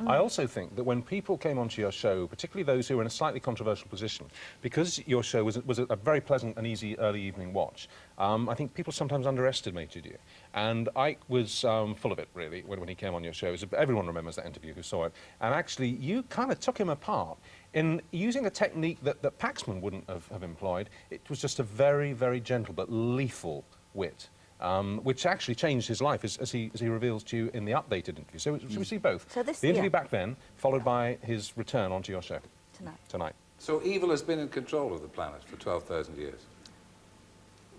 I also think that when people came onto your show, particularly those who were in a slightly controversial position, because your show was a very pleasant and easy early evening watch, I think people sometimes underestimated you. And Ike was full of it, really, when he came on your show. Everyone remembers that interview who saw it. And actually, you kind of took him apart in using a technique that Paxman wouldn't have employed. It was just a very, very gentle but lethal wit. Which actually changed his life, as he reveals to you in the updated interview. So should we see both? So the interview back then, followed by his return onto your show. Tonight. So evil has been in control of the planet for 12,000 years?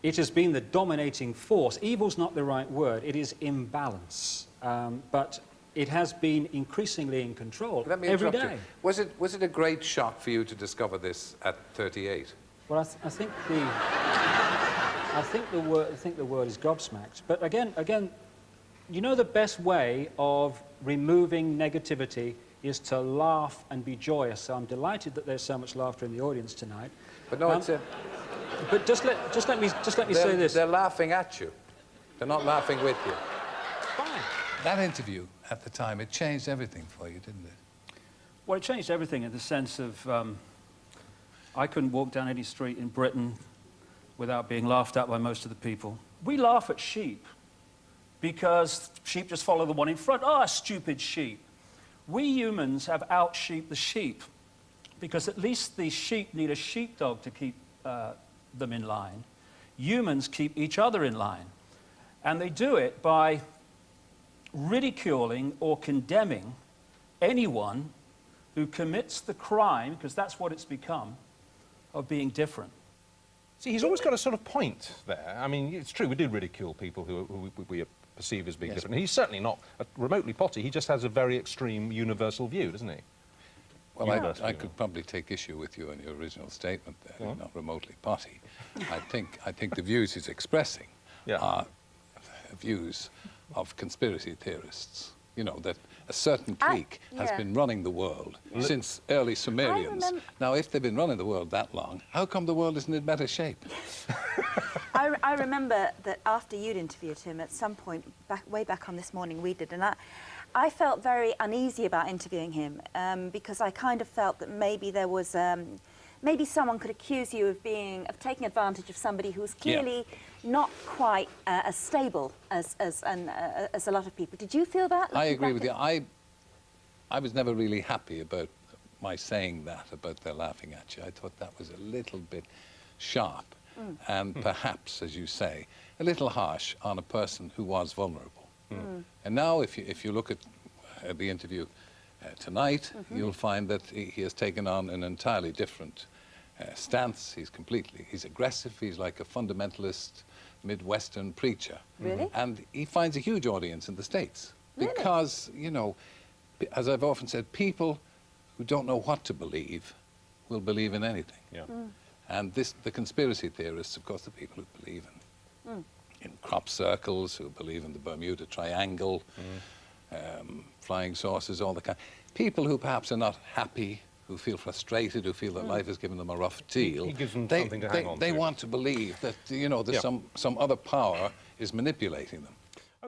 It has been the dominating force. Evil's not the right word, it is imbalance. But it has been increasingly in control every day. Was it a great shock for you to discover this at 38? Well, I think the word is gobsmacked. But again, you know, the best way of removing negativity is to laugh and be joyous. So I'm delighted that there's so much laughter in the audience tonight. But no, it's a... But just let me say this. They're laughing at you. They're not laughing with you. Fine. That interview at the time, it changed everything for you, didn't it? Well, it changed everything in the sense of I couldn't walk down any street in Britain without being laughed at by most of the people. We laugh at sheep because sheep just follow the one in front. Ah, stupid sheep. We humans have out-sheeped the sheep because at least the sheep need a sheepdog to keep them in line. Humans keep each other in line. And they do it by ridiculing or condemning anyone who commits the crime, because that's what it's become, of being different. See, he's always got a sort of point there. I mean, it's true, we do ridicule people who we perceive as being different. He's certainly not remotely potty, he just has a very extreme universal view, doesn't he? Well, I could probably take issue with you in your original statement there, not remotely potty. I think the views he's expressing are views of conspiracy theorists. You know, that a certain clique has been running the world since early Sumerians. Now, if they've been running the world that long, how come the world isn't in better shape? I remember that after you'd interviewed him, at some point, way back on This Morning we did, and I felt very uneasy about interviewing him because I kind of felt that maybe there was, maybe someone could accuse you of taking advantage of somebody who was clearly not quite as stable as a lot of people. Did you feel that? I agree with you. I was never really happy about my saying that, about their laughing at you. I thought that was a little bit sharp and perhaps, as you say, a little harsh on a person who was vulnerable. And now, if you look at the interview tonight, you'll find that he has taken on an entirely different stance. He's aggressive. He's like a fundamentalist Midwestern preacher. Really? And he finds a huge audience in the States because, you know, as I've often said, people who don't know what to believe will believe in anything. And the conspiracy theorists, of course, the people who believe in crop circles, who believe in the Bermuda Triangle, flying saucers, all the kind. People who perhaps are not happy, who feel frustrated, who feel that life has given them a rough deal. He gives them something to hang on to. They want to believe that, you know, there's some other power is manipulating them.